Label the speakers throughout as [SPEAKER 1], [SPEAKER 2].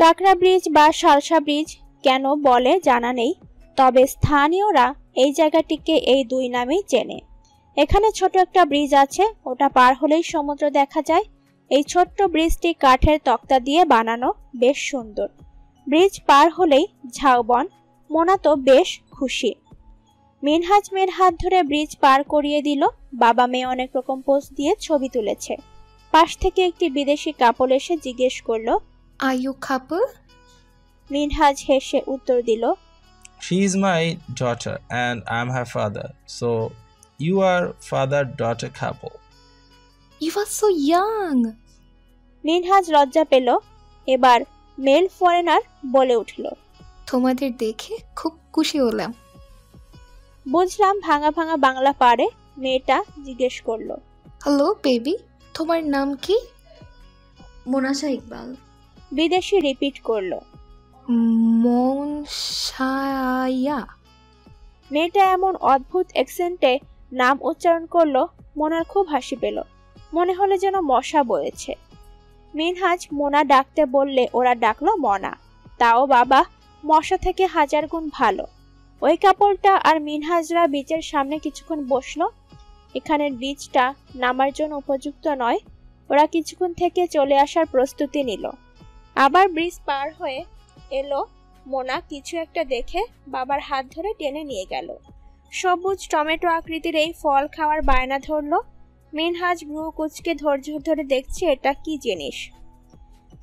[SPEAKER 1] কাকড়া ব্রিজ বা শালসা ব্রিজ কেন বলে জানা নেই, তবে স্থানীয়রা এই জায়গাটিকে এই দুই নামেই চেনে। এখানে ছোট একটা ব্রিজ আছে, ওটা পার হলেই সমুদ্র দেখা যায়। এই ছোট্ট ব্রিজটি কাঠের তক্তা দিয়ে বানানো, বেশ সুন্দর। ব্রিজ পার হলেই ঝাউবন। মোনা তো বেশ খুশি। মিনহাজ মেয়ের হাত ধরে ব্রিজ পার করিয়ে দিল। বাবা মেয়ে অনেক রকম পোজ দিয়ে ছবি তুলেছে। পাশ থেকে একটি বিদেশি কাপল এসে জিজ্ঞেস করলো,
[SPEAKER 2] Are you couple?
[SPEAKER 1] মিনহাজ হেসে উত্তর দিল,
[SPEAKER 3] She is my daughter and I'm her father. So you are father-daughter couple.
[SPEAKER 2] You are so young.
[SPEAKER 1] Minhaj লজ্জা পেল। এবার মেল ফরেনার বলে উঠল,
[SPEAKER 2] তোমাদের দেখে খুব খুশি হলাম।
[SPEAKER 1] বুঝলাম ভাঙা ভাঙা বাংলা পারে। মেয়েটা জিজ্ঞেস করলো,
[SPEAKER 2] হ্যালো বেবি, তোমার নাম কি?
[SPEAKER 4] মোনাশা ইকবাল।
[SPEAKER 1] বিদেশি রিপিট করলো।
[SPEAKER 2] মনসায়া।
[SPEAKER 1] মেয়েটা এমন অদ্ভুত অ্যাকসেন্টে নাম উচ্চারণ করলো, মোনার খুব হাসি পেল। মনে হলো যেন মশা বয়েছে। মিনহাজ মোনা ডাকতে বললে ওরা ডাকলো মনা। তাও বাবা, মশা থেকে হাজার গুণ ভালো। ওই কাপড়টা আর মিনহাজরা বিচের সামনে কিছুক্ষণ বসলো। এখানের বিচটা নামার জন্য উপযুক্ত নয়। ওরা কিছুক্ষণ থেকে চলে আসার প্রস্তুতি নিল। আবার ব্রিজ পার হয়ে এলো। মোনা কিছু একটা দেখে বাবার হাত ধরে টেনে নিয়ে গেল। সবুজ টমেটো আকৃতির এই ফল খাওয়ার বায়না ধরলো। মিনহাজ ভ্রু কুচকে ধৈর্য ধরে দেখছে এটা কি জিনিস।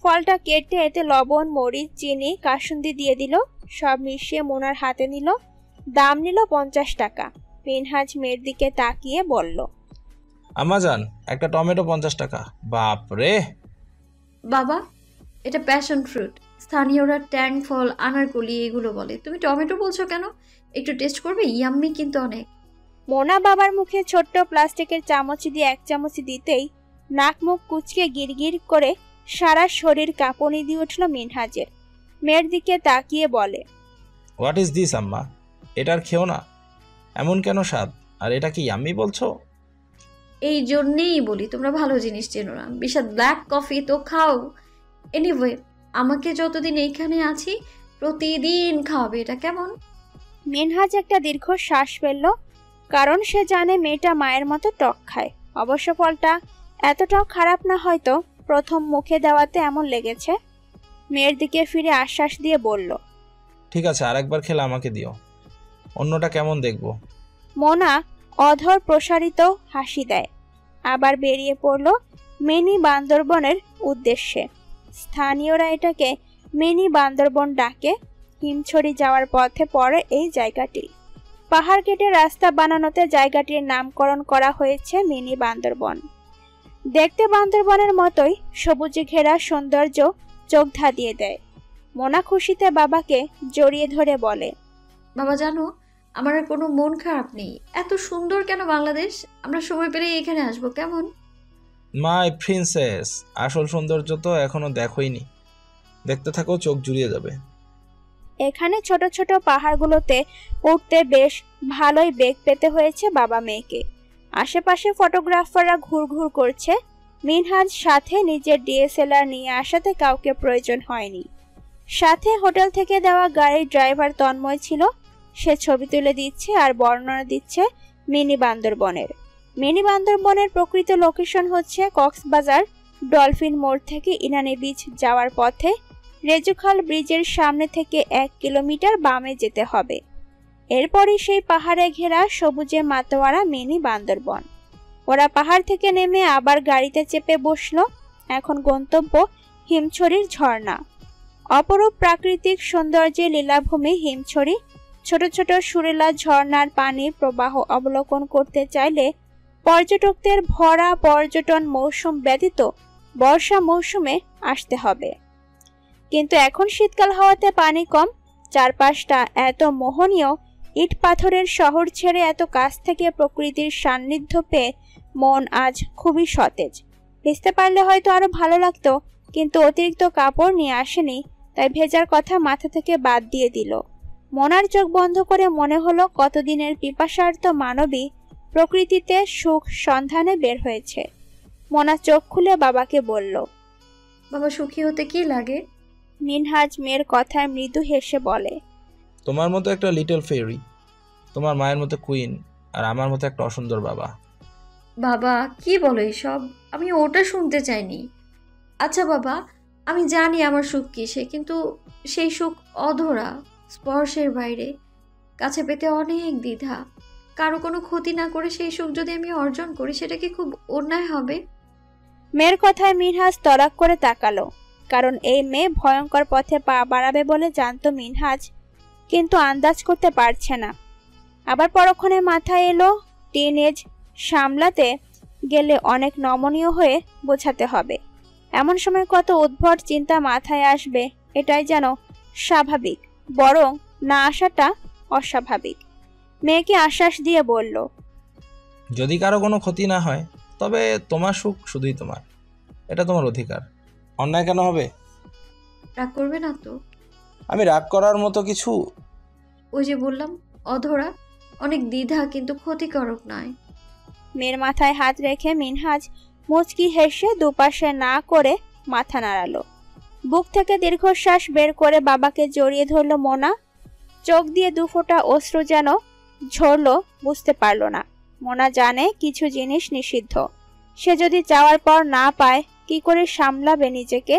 [SPEAKER 1] ফলটা কেটে এতে লবণ, মরিচ, চিনি, কাসুন্দি দিয়ে দিল। সব মিশিয়ে মোনার হাতে নিল। দাম নিল 50 টাকা। মিনহাজ মেয়ের দিকে তাকিয়ে বলল,
[SPEAKER 3] আমাজান, একটা টমেটো 50 টাকা। বাপ রে!
[SPEAKER 4] বাবা, এটা প্যাশন ফ্রুট। স্থানীয়রা ট্যাং ফল, আনারকলি এগুলো বলে। তুমি টমেটো বলছো কেন? একটু টেস্ট করবে? ইয়াম্মি কিন্তু অনেক।
[SPEAKER 1] মোনা বাবার মুখে ছোট্ট প্লাস্টিকের চামচ দিয়ে এক চামচ দিতেই নাক মুখ কুচকে গিরগির করে সারা শরীর কাঁপুনি দিয়ে উঠল মিনহাজের। মেয়ের দিকে তাকিয়ে বলে,
[SPEAKER 3] হোয়াট ইজ দিস আম্মা? এটার খেও না। এমন কেন স্বাদ? আর এটা কি ইয়াম্মি বলছো?
[SPEAKER 4] এই জন্যেই বলি তোমরা ভালো জিনিস চেনো না। বিশাল ব্ল্যাক কফি তো খাও। এনিওয়ে, আমাকে যতদিন এইখানে আছি প্রতিদিন খাওয়াবে। এটা কেমন?
[SPEAKER 1] মিনহাজ একটা দীর্ঘ শ্বাস ফেলল, কারণ সে জানে মেয়েটা মায়ের মতো টক খায়। অবশ্য ফলটা এতটাও খারাপ না, হয়তো প্রথম মুখে দেওয়াতে এমন লেগেছে। মেয়ের দিকে ফিরে আশ্বাস দিয়ে বলল,
[SPEAKER 3] ঠিক আছে, আরেকবার খেলে আমাকে দিও। অন্যটা কেমন দেখবো।
[SPEAKER 1] মোনা অধর প্রসারিত হাসি দেয়। আবার বেরিয়ে পড়ল মিনি বান্দরবনের উদ্দেশ্যে। স্থানীয়রা এটাকে মিনি বান্দরবন ডাকে। হিমছড়ি যাওয়ার পথে পড়ে এই জায়গাটি। পাহাড় কেটে রাস্তা বানানোতে জায়গাটির নামকরণ করা হয়েছে মিনি বান্দরবন। দেখতে বান্দরবনের মতোই সবুজে ঘেরা সৌন্দর্য চোখ ধাঁধিয়ে দেয়। মোনা খুশিতে বাবাকে জড়িয়ে ধরে বলে,
[SPEAKER 4] বাবা জানো, আমার আর কোনো মন খারাপ নেই। এত সুন্দর কেন বাংলাদেশ? আমরা সময় পেলে এখানে আসবো, কেমন?
[SPEAKER 3] মাই প্রিন্সেস, আসল সৌন্দর্য তো এখনো দেখোইনি। দেখতে থাকো, চোখ জুড়িয়ে যাবে।
[SPEAKER 1] এখানে ছোট ছোট পাহাড়গুলোতে উঠতে বেশ ভালোই বেগ পেতে হয়েছে বাবা মেয়েকে। আশেপাশে ফটোগ্রাফাররা ঘুরঘুর করছে। মিনহাজ সাথে নিজের ডিএসএলআর নিয়ে আসাতে কাউকে প্রয়োজন হয়নি। সাথে হোটেল থেকে দেওয়া গাড়ির ড্রাইভার তন্ময় ছিল। সে ছবি তুলে দিচ্ছে আর বর্ণনা দিচ্ছে মিনি বান্দরবনের। মিনি বান্দরবনের প্রকৃত লোকেশন হচ্ছে কক্সবাজার ডলফিন মোড় থেকে ইনানি বিচ যাওয়ার পথে রেজুখাল ব্রিজের সামনে থেকে 1 কিলোমিটার বামে যেতে হবে। এরপরই সেই পাহাড়ে ঘেরা সবুজে মাতোয়ারা মিনি বান্দরবন। ওরা পাহাড় থেকে নেমে আবার গাড়িতে চেপে বসলো। এখন গন্তব্য হিমছড়ির ঝর্ণা। অপরূপ প্রাকৃতিক সৌন্দর্যে লীলাভূমি হিমছড়ি। ছোট ছোট সুরেলা ঝর্ণার পানি প্রবাহ অবলোকন করতে চাইলে পর্যটকদের ভরা পর্যটন মৌসুম ব্যতীত বর্ষা মৌসুমে আসতে হবে। কিন্তু এখন শীতকাল হওয়াতে পানি কম। চারপাশটা এত মোহনীয়। ইট পাথরের শহর ছেড়ে এত কাছ থেকে প্রকৃতির সান্নিধ্য পেয়ে মন আজ খুবই সতেজ। ভিজতে পারলে হয়তো আরো ভালো লাগতো, কিন্তু অতিরিক্ত কাপড় নিয়ে আসেনি, তাই ভেজার কথা মাথা থেকে বাদ দিয়ে দিল। মোনার চোখ বন্ধ করে মনে হলো কতদিনের পিপাসার্ত মানবী প্রকৃতিতে সুখ সন্ধানে বের হয়েছে। মোনা চোখ খুলে বাবাকে বলল,
[SPEAKER 4] বাবা, সুখী হতে কি লাগে?
[SPEAKER 1] মিনহাজ মেয়ের কথায় মৃদু হেসে বলে,
[SPEAKER 3] তোমার মতো একটা লিটল ফেরি, তোমার মায়ের মতো কুইন, আর আমার মতো একটা অসুন্দর বাবা।
[SPEAKER 4] বাবা কি বলো এসব? আমি ওটা শুনতে চাইনি। আচ্ছা বাবা, আমি জানি আমার সুখ কিসে, কিন্তু সেই সুখ অধরা, স্পর্শের বাইরে, কাছে পেতে অনেক দ্বিধা। কারো কোনো ক্ষতি না করে সেই সুখ যদি আমি অর্জন করি, সেটা কি খুব অন্যায় হবে?
[SPEAKER 1] মেয়ের কথায় মিনহাজ তড়াক করে তাকালো, কারণ এই মেয়ে ভয়ঙ্কর পথে পা বাড়াবে বলে জানতো মিনহাজ, কিন্তু আন্দাজ করতে পারছে না। আবার পরক্ষণে মাথায় এলো টিনএজ সামলাতে গেলে অনেক নমনীয় হয়ে বোঝাতে হবে। এমন সময় কত উদ্ভট চিন্তা মাথায় আসবে, এটাই যেন স্বাভাবিক, বরং না আসাটা অস্বাভাবিক। মেয়েকে আশ্বাস দিয়ে বলল,
[SPEAKER 3] যদি কারো কোনো ক্ষতি না হয়, তবে তোমার সুখ শুধুই তোমার, এটা তোমার অধিকার। অন্যায় কেন হবে?
[SPEAKER 4] রাগ করবে না তো?
[SPEAKER 3] আমি রাগ করার মতো কিছু?
[SPEAKER 4] ওই যে বললাম, অধরা, অনেক দ্বিধা, কিন্তু ক্ষতিকারক নয়।
[SPEAKER 1] মেয়ের মাথায় হাত রেখে মিনহাজ মুচকি হেসে দুপাশে না করে মাথা নাড়ালো। বুক থেকে দীর্ঘশ্বাস বের করে বাবাকে জড়িয়ে ধরল মোনা। চোখ দিয়ে দুফোঁটা অশ্রু যেন ঝরলো, বুঝতে পারল না। মোনা জানে কিছু জিনিস নিষিদ্ধ, সে যদি চাওয়ার পর না পায় কি করে সামলাবে নিজেকে।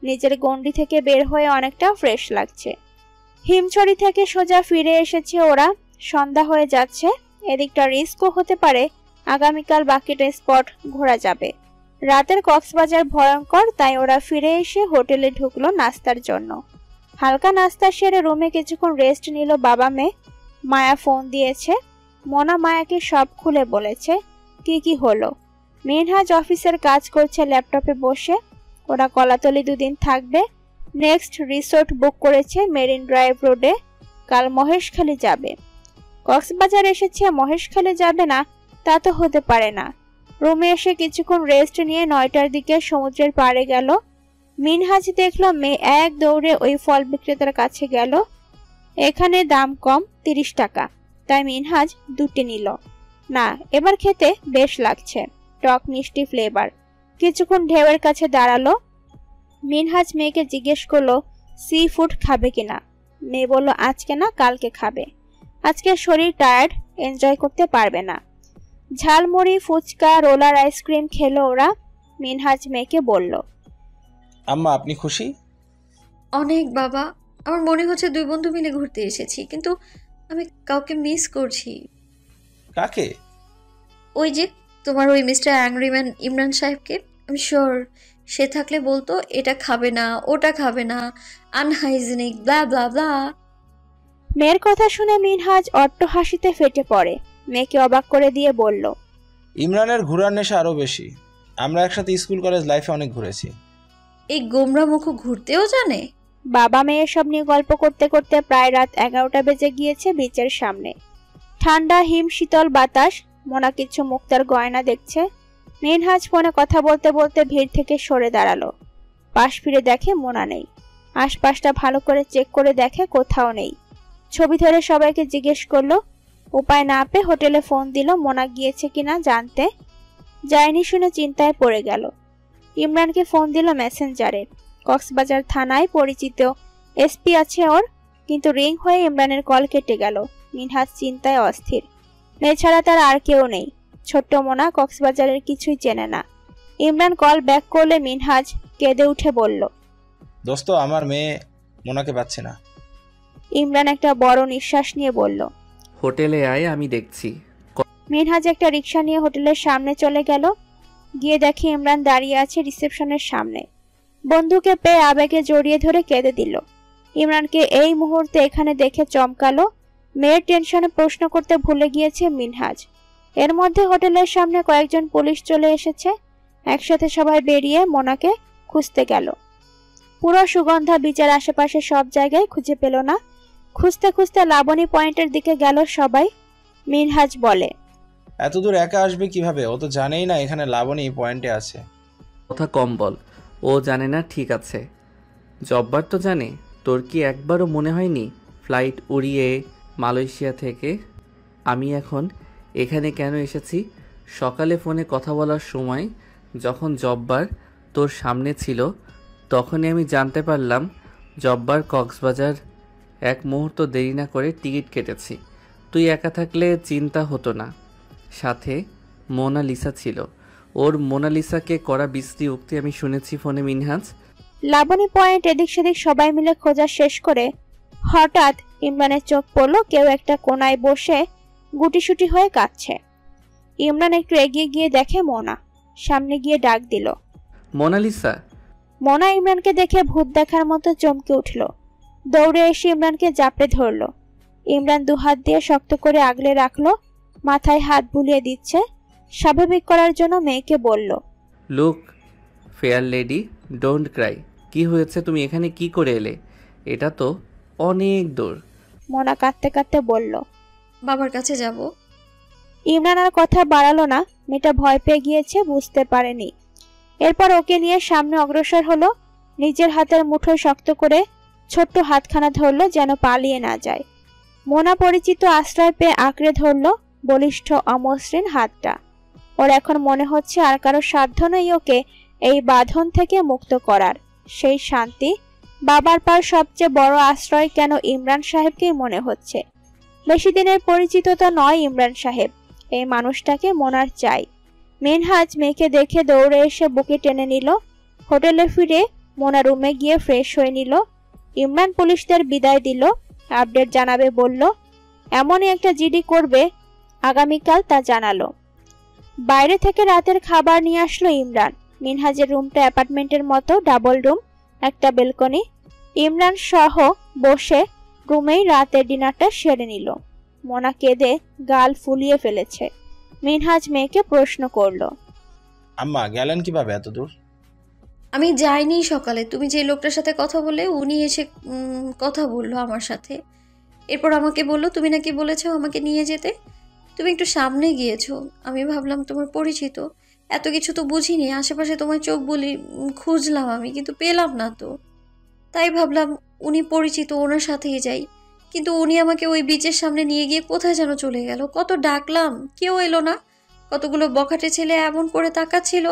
[SPEAKER 1] নিজের গণ্ডি থেকে বের হয়ে অনেকটা ফ্রেশ লাগছে। হিমছড়ি থেকে সোজা ফিরে এসেছে ওরা। সন্ধ্যা হয়ে যাচ্ছে, এদিকটা রিস্কও হতে পারে। আগামীকাল বাকিটা স্পট ঘোরা যাবে। রাতের কক্সবাজার ভয়ঙ্কর, তাই ওরা ফিরে এসে হোটেলে ঢুকলো নাস্তার জন্য। হালকা নাস্তা সেরে রুমে কিছুক্ষণ রেস্ট নিল বাবা মেয়ে। মায়া ফোন দিয়েছে, মোনা মায়াকে সব খুলে বলেছে কি কি হলো। মিনহাজ অফিসের কাজ করছে ল্যাপটপে বসে। ওরা কলাতলি 2 দিন থাকবে। নেক্সট রিসোর্ট বুক করেছে মেরিন ড্রাইভ রোডে। কাল মহেশখালী যাবে। কক্সবাজার এসেছে, মহেশখালী যাবে না তা তো হতে পারে না। রুমে এসে কিছুক্ষণ রেস্ট নিয়ে 9টার দিকে সমুদ্রের পাড়ে গেল। মিনহাজ দেখলো মেয়ে এক দৌড়ে ওই ফল বিক্রেতার কাছে গেল। এখানে দাম কম, 30 টাকা, তাই মিনহাজ 2টি নিল। না, এবার খেতে বেশ লাগছে, টক মিষ্টি ফ্লেভার। কিছুক্ষণ ঢেউয়ের কাছে দাঁড়ালো। মিনহাজ মেয়েকে জিজ্ঞেস করলো সি ফুড খাবে কিনা। মেয়ে বলল আজকে না, কালকে খাবে। আজকে শরীর টায়ার্ড, এনজয় করতে পারবে না। ঝালমুড়ি, ফুচকা, রোলার আইসক্রিম খেলো ওরা। মিনহাজ মেয়েকে বলল,
[SPEAKER 3] আম্মা আপনি খুশি?
[SPEAKER 4] অনেক বাবা, আমার মনে হচ্ছে 2 বন্ধু মিলে ঘুরতে এসেছি, কিন্তু আমি কাউকে মিস করছি।
[SPEAKER 3] কাকে?
[SPEAKER 4] ওই যে তোমার ওই মিস্টার অ্যাংরিম্যান ইমরান সাহেবকে। আমি শিওর সে থাকলে বলতো এটা খাবে না, ওটা খাবে না, আনহাইজেনিক, ব্লা ব্লা ব্লা।
[SPEAKER 1] মেয়ের কথা শুনে মিনহাজ অট্ট হাসিতে ফেটে পড়ে। মেয়েকে অবাক করে দিয়ে বলল,
[SPEAKER 3] ইমরানের ঘোরার নেশা আরও বেশি। আমরা একসাথে স্কুল কলেজ লাইফে অনেক ঘুরেছি।
[SPEAKER 4] এই গোমরা মুখ ঘুরতেও জানে?
[SPEAKER 1] বাবা মেয়ে সব নিয়ে গল্প করতে করতে প্রায় রাত 11টা বেজে গিয়েছে। বিচের সামনে ঠান্ডা হিম শীতল বাতাস। মোনা কিছু মুক্তার গয়না দেখছে। মিনহাজ ফোনে কথা বলতে বলতে ভিড় থেকে সরে দাঁড়ালো। পাশ ফিরে দেখে মোনা নেই। আশপাশটা ভালো করে চেক করে দেখে কোথাও নেই। ছবি ধরে সবাইকে জিজ্ঞেস করলো। উপায় না পেয়ে হোটেলে ফোন দিল মোনা গিয়েছে কিনা জানতে। যায়নি শুনে চিন্তায় পড়ে গেল। ইমরানকে ফোন দিল মেসেঞ্জারে। কক্সবাজার থানায় পরিচিত এসপি আছে ওর, কিন্তু রিং হয়ে ইমরানের কল কেটে গেল। মিনহাজ চিন্তায় অস্থির। মেয়ে ছাড়া তার আর কেউ নেই। ছোট্ট মোনা কক্সবাজারের কিছুই চেনে না। ইমরান কল ব্যাক করলে মিনহাজ কেঁদে উঠে বলল,
[SPEAKER 3] দোস্ত আমার মেয়ে মোনাকে পাচ্ছে না।
[SPEAKER 1] ইমরান একটা বড় নিঃশ্বাস নিয়ে বলল,
[SPEAKER 5] হোটেলে আয়, আমি দেখছি।
[SPEAKER 1] মিনহাজ একটা রিক্সা নিয়ে হোটেলের সামনে চলে গেল। গিয়ে দেখে ইমরান দাঁড়িয়ে আছে রিসেপশনের সামনে। বন্ধুকে পেয়ে আবেগে জড়িয়ে ধরে কেঁদে দিল। ইমরানকে এই মুহূর্তে এখানে দেখে চমকালো। মেয়ের টেনশনে প্রশ্ন করতে ভুলে গিয়েছে মিনহাজ। এর মধ্যে হোটেলের সামনে কয়েকজন পুলিশ চলে এসেছে। একসাথে সবাই বেরিয়ে মোনাকে খুঁজতে গেল। পুরো সুগন্ধা বিচের আশেপাশে সব জায়গায় খুঁজে পেল না। খুঁজতে খুঁজতে লাবণী পয়েন্টের দিকে গেল সবাই। মিনহাজ বলে,
[SPEAKER 3] এত দূর একা আসবে কিভাবে? ও তো জানেই না এখানে লাবণী পয়েন্টে আছে।
[SPEAKER 5] কথা কম বল, ও জানে না ঠিক আছে। জব্বার তো জানে। তোর কি একবারও মনে হয়নি ফ্লাইট উড়িয়ে মালয়েশিয়া থেকে আমি এখন এখানে কেন এসেছি? সকালে ফোনে কথা বলার সময় যখন জব্বার তোর সামনে ছিল, তখনই আমি জানতে পারলাম জব্বার কক্সবাজার। এক মুহূর্ত দেরি না করে টিকিট কেটেছি। তুই একা থাকলে চিন্তা হতো না। সাথে মোনালিসা ছিল। ওর মোনালিসাকে করা বিশ্রী উক্তি আমি শুনেছি ফোনে মিনহাজ।
[SPEAKER 1] লাবণী পয়েন্ট এদিক সেদিক সবাই মিলে খোঁজা শেষ করে হঠাৎ ইমরানের চোখ পড়ল কেউ একটা কোনায় বসে গুটিসুটি হয়ে কাঁদছে। ইমরান একটু এগিয়ে গিয়ে দেখে মোনা। সামনে গিয়ে ডাক দিল,
[SPEAKER 5] মোনালিসা।
[SPEAKER 1] মোনা ইমরানকে দেখে ভূত দেখার মতো চমকে উঠল। দৌড়ে এসে ইমরানকে জাপড়ে ধরল। ইমরান দুহাত দিয়ে শক্ত করে আগলে রাখলো, মাথায় হাত বুলিয়ে দিচ্ছে। স্বাভাবিক করার জন্য মেয়েকে বলল,
[SPEAKER 5] look fair lady, don't Cry. কি হয়েছে? তুমি এখানে কি করে এলে? এটা তো অনেক দূর।
[SPEAKER 1] মোনা কাঁদতে কাঁদতে বলল,
[SPEAKER 4] বাবার কাছে যাব।
[SPEAKER 1] ইমরান আর কথা বাড়ালো না। মেয়েটা ভয় পেয়ে গিয়েছে, বুঝতে পারেনি। এরপর ওকে নিয়ে সামনে অগ্রসর হলো। নিজের হাতের মুঠোয় শক্ত করে ছোট্ট হাতখানা ধরলো যেন পালিয়ে না যায়। মোনা পরিচিত আশ্রয় পেয়ে আঁকড়ে ধরলো বলিষ্ঠ অমসৃণ হাতটা। ওর এখন মনে হচ্ছে আর কারো সাধ্য নেই ওকে এই বাঁধন থেকে মুক্ত করার। সেই শান্তি বাবার পার সবচেয়ে বড় আশ্রয় কেন ইমরান সাহেবকেই মনে হচ্ছে। বেশি দিনের পরিচিত তো নয় ইমরান সাহেব, এই মানুষটাকে মোনার চাই। মিনহাজ মেয়েকে দেখে দৌড়ে এসে বুকে টেনে নিল। হোটেলে ফিরে মোনা রুমে গিয়ে ফ্রেশ হয়ে নিল। ইমরান পুলিশদের বিদায় দিল, আপডেট জানাবে বলল। এমনই একটা জিডি করবে আগামীকাল, তা জানালো। বাইরে থেকে রাতের খাবার নিয়ে আসলো ইমরান। মিনহাজের রুমটা অ্যাপার্টমেন্টের মতো, ডাবল রুম, একটা বেলকনি। ইমরান সহ বসে রুমেই রাতের ডিনারটা সেরে নিল। মোনা কেঁদে গাল ফুলিয়ে ফেলেছে। মিনহাজ মেয়েকে প্রশ্ন করলো,
[SPEAKER 3] আম্মা গেলেন কিভাবে এত দূর?
[SPEAKER 4] আমি যাইনি সকালে। তুমি যে লোকটার সাথে কথা বলে উনি এসে কথা বললো আমার সাথে। এরপর আমাকে বললো তুমি নাকি বলেছো আমাকে নিয়ে যেতে। তুমি একটু সামনে গিয়েছো। আমি ভাবলাম তোমার পরিচিত। এত কিছু তো বুঝিনি। আশেপাশে তোমার চোখ বলি খুঁজলাম আমি, কিন্তু পেলাম না তো। তাই ভাবলাম উনি পরিচিত, ওনার সাথেই যাই। কিন্তু উনি আমাকে ওই বিচের সামনে নিয়ে গিয়ে কোথায় যেন চলে গেল। কত ডাকলাম, কেউ এলো না। কতগুলো বখাটে ছেলে এমন করে তাকাচ্ছিল,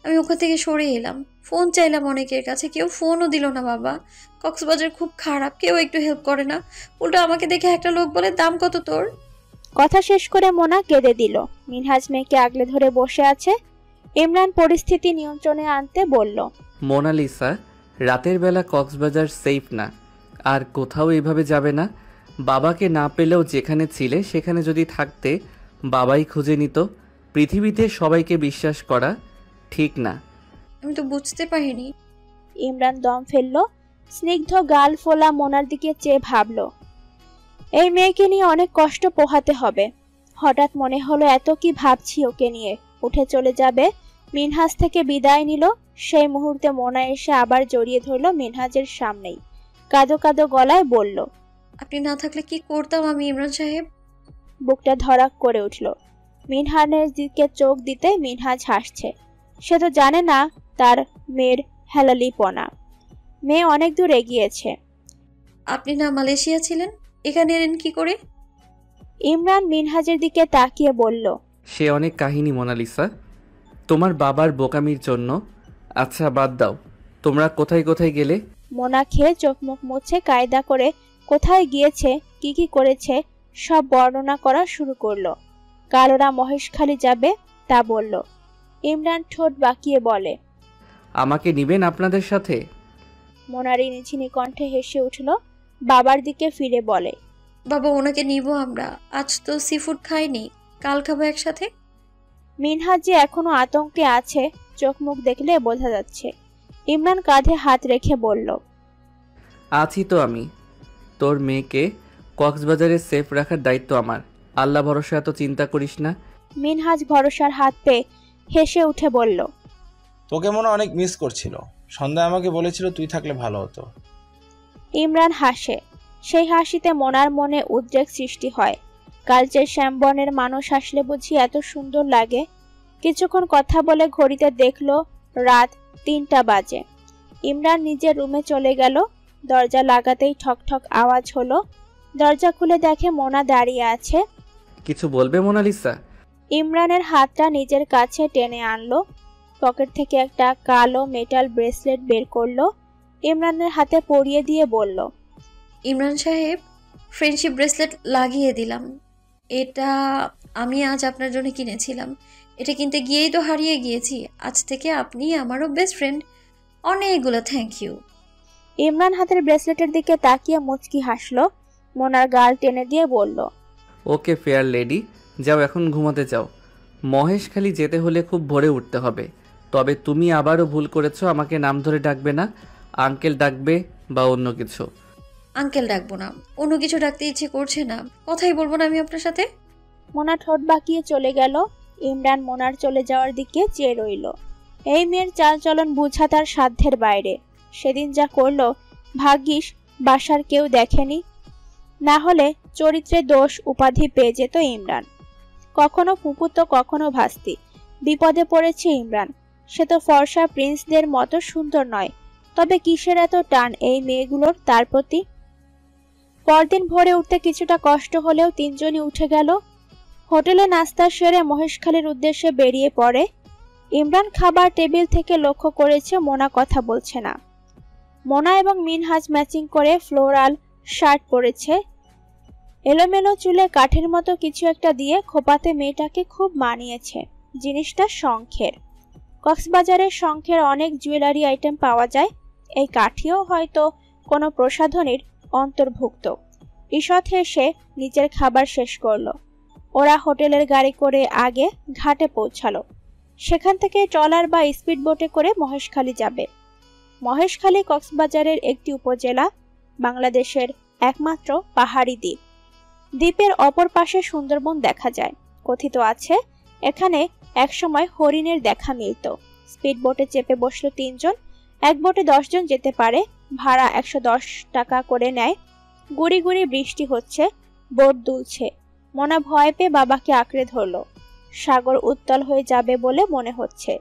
[SPEAKER 4] আমি ওখান থেকে সরে এলাম। ফোন চাইলাম অনেকের কাছে, কেউ ফোনও দিল না। বাবা, কক্সবাজার খুব খারাপ, কেউ একটু হেল্প করে না। উল্টো আমাকে দেখে একটা লোক বলে, দাম কত তোর?
[SPEAKER 1] কথা শেষ করে মোনা কেঁদে দিল। মিনহাজ মেয়েকে আগলে ধরে বসে আছে। ইমরান পরিস্থিতি নিয়ন্ত্রণে আনতে বলল,
[SPEAKER 5] মোনালিসা, রাতের বেলা কক্সবাজার সেফ না, আর কোথাও এইভাবে যাবে না। বাবাকে না পেলেও যেখানে ছিলে সেখানে যদি থাকতে বাবাই খুঁজে নিত। পৃথিবীতে সবাইকে বিশ্বাস করা ঠিক না।
[SPEAKER 4] আমি তো বুঝতে পারিনি।
[SPEAKER 1] ইমরান দম ফেলল। স্নিগ্ধ গাল ফোলা মোনার দিকে চেয়ে ভাবল, এই মেয়েকে নিয়ে অনেক কষ্ট পোহাতে হবে। হঠাৎ মনে হলো এত কি ভাবছি ওকে নিয়ে। উঠে চলে যাবে। মিনহাজ থেকে বিদায় নিল। সেই মুহূর্তে মোনা এসে আবার জড়িয়ে ধরল মিনহাজের সামনেই। কাঁদো কাঁদো গলায় বলল,
[SPEAKER 4] আপনি না থাকলে কি করতাম আমি ইমরান সাহেব?
[SPEAKER 1] বুকটা ধড়াক করে উঠল। মিনহাজের দিকে চোখ দিতে মিনহাজ হাসছে। সে তো জানে না তার মেয়ের হেলালিপনা। মেয়ে অনেক দূর এগিয়েছে।
[SPEAKER 4] আপনি না মালয়েশিয়া ছিলেন, এখানে এলেন কি করে?
[SPEAKER 1] ইমরান মিনহাজের দিকে তাকিয়ে বলল,
[SPEAKER 5] সে অনেক কাহিনী মোনালিসা, তোমার বাবার বোকামির জন্য। আচ্ছা বাদ দাও, তোমরা কোথায় কোথায় গেলে?
[SPEAKER 1] মোনা খেয়ে চোখ মুখ মুছে কায়দা করে কোথায় গিয়েছে, কি কি করেছে সব বর্ণনা করা শুরু করলো। কাল ওরা মহেশখালী যাবে তা বলল। ইমরান ঠোঁট বাঁকিয়ে বলে,
[SPEAKER 5] আমাকে নিবেন আপনাদের সাথে?
[SPEAKER 1] মোনার ইনিঝিনি কণ্ঠে হেসে উঠল। বাবার দিকে ফিরে বলে,
[SPEAKER 4] বাবা, ওনাকে নিব আমরা। আজ তো সি ফুড খাইনি, কাল খাবো একসাথে।
[SPEAKER 1] মিনহাজ যে এখনো আতঙ্কে আছে, চোখ মুখ দেখলে বোঝা যাচ্ছে। ইমরান কাঁধে হাত রেখে বলল,
[SPEAKER 5] আছি তো আমি। তোর মেয়েকে কক্সবাজারে সেফ রাখার দায়িত্ব আমার। আল্লাহ ভরসা এত চিন্তা করিস না।
[SPEAKER 1] মিনহাজ ভরসার হাত পেয়ে হেসে উঠে বলল,
[SPEAKER 3] তোকে মনে হয় অনেক মিস করছিল। সন্ধ্যায় আমাকে বলেছিল তুই থাকলে ভালো হতো।
[SPEAKER 1] ইমরান হাসে। সেই হাসিতে মোনার মনে উদ্রেক সৃষ্টি হয়। কালচের শ্যামবর্ণের মানুষ হাসলে বুঝি এত সুন্দর লাগে। কিছুক্ষণ কথা বলে ঘড়িতে দেখলো রাত 3টা বাজে। ইমরান নিজের রুমে চলে গেল। দরজা লাগাতেই ঠক ঠক আওয়াজ হলো। দরজা খুলে দেখে মোনা দাঁড়িয়ে আছে।
[SPEAKER 5] কিছু বলবে মোনালিসা?
[SPEAKER 1] ইমরানের হাতটা নিজের কাছে টেনে আনলো। পকেট থেকে একটা কালো মেটাল ব্রেসলেট বের করলো। ইমরানের হাতে পরিয়ে দিয়ে বলল,
[SPEAKER 4] ইমরান সাহেব, ফ্রেন্ডশিপ ব্রেসলেট লাগিয়ে দিলাম। এটা আমি আজ আপনার জন্য কিনেছিলাম। এটা কিনতে গিয়েই তো হারিয়ে গিয়েছি। আজ থেকে আপনি আমারও বেস্ট ফ্রেন্ড। অনেকগুলো থ্যাংক ইউ।
[SPEAKER 1] ইমরান হাতের ব্রেসলেটের দিকে তাকিয়ে মুচকি হাসলো। মোনার গাল টেনে দিয়ে বলল,
[SPEAKER 5] ওকে ফেয়ার লেডি, যাও এখন ঘুমাতে যাও। মহেশখালী যেতে হলে খুব ভোরে উঠতে হবে। তবে তুমি আবারও ভুল করেছো, আমাকে নাম ধরে ডাকবে না, আঙ্কেল ডাকবে বা অন্য কিছু।
[SPEAKER 4] আঙ্কেল ডাকবো না, অন্য কিছু ডাকতে ইচ্ছে করছে না। কথাই বলবো না আমি আপনার সাথে।
[SPEAKER 1] মোনা ঠোঁট বাঁকিয়ে চলে গেল। ইমরান মোনার চলে যাওয়ার দিকে চেয়ে রইল। এই মেয়ের চালচলন বুঝা তার সাধ্যের বাইরে। সেদিন যা করলো ভাগ্যিস বাসার কেউ দেখেনি, না হলে চরিত্রে দোষ উপাধি পেয়ে যেত ইমরান। কখনো ফুপুতো কখনো ভাস্তি, বিপদে পড়েছে ইমরান। সে তো ফর্সা প্রিন্সদের মতো সুন্দর নয়, তবে কিসের এত টান এই মেয়েগুলোর তার প্রতি? পরদিন ভোরে উঠতে কিছুটা কষ্ট হলেও তিনজনই উঠে গেল। হোটেলে নাস্তা সেরে মহেশখালীর উদ্দেশ্যে বেরিয়ে পড়ে। ইমরান খাবার টেবিল থেকে লক্ষ্য করেছে মোনা কথা বলছে না। মোনা এবং মিনহাজ ম্যাচিং করে ফ্লোরাল শার্ট পরেছে। এলোমেলো চুলে কাঠের মতো কিছু একটা দিয়ে খোপাতে মেয়েটাকে খুব মানিয়েছে। জিনিসটা শঙ্খের। কক্সবাজারের শঙ্খের অনেক জুয়েলারি আইটেম পাওয়া যায়, এই কাঠিও হয়তো কোনো প্রসাধনীর অন্তর্ভুক্ত। ঈষৎ হেসে নিজের খাবার শেষ করলো। ওরা হোটেলের গাড়ি করে আগে ঘাটে পৌঁছালো। সেখান থেকে ট্রলার বা স্পিড বোটে করে মহেশখালী যাবে। মহেশখালী কক্সবাজারের একটি উপজেলা, বাংলাদেশের একমাত্র পাহাড়ি দ্বীপ। দ্বীপের অপর পাশে সুন্দরবন দেখা যায়। কথিত আছে এখানে একসময় হরিণের দেখা মিলত। স্পিড বোটে চেপে বসলো তিনজন। এক বোটে 10 জন যেতে পারে। ভাড়া 110 টাকা করে নেয়। গুড়ি গুড়ি বৃষ্টি হচ্ছে, বোট দুলছে। মোনা ভয় পেয়ে বাবাকে আঁকড়ে ধরল। সাগর উত্তাল হয়ে যাবে বলে মনে হচ্ছে।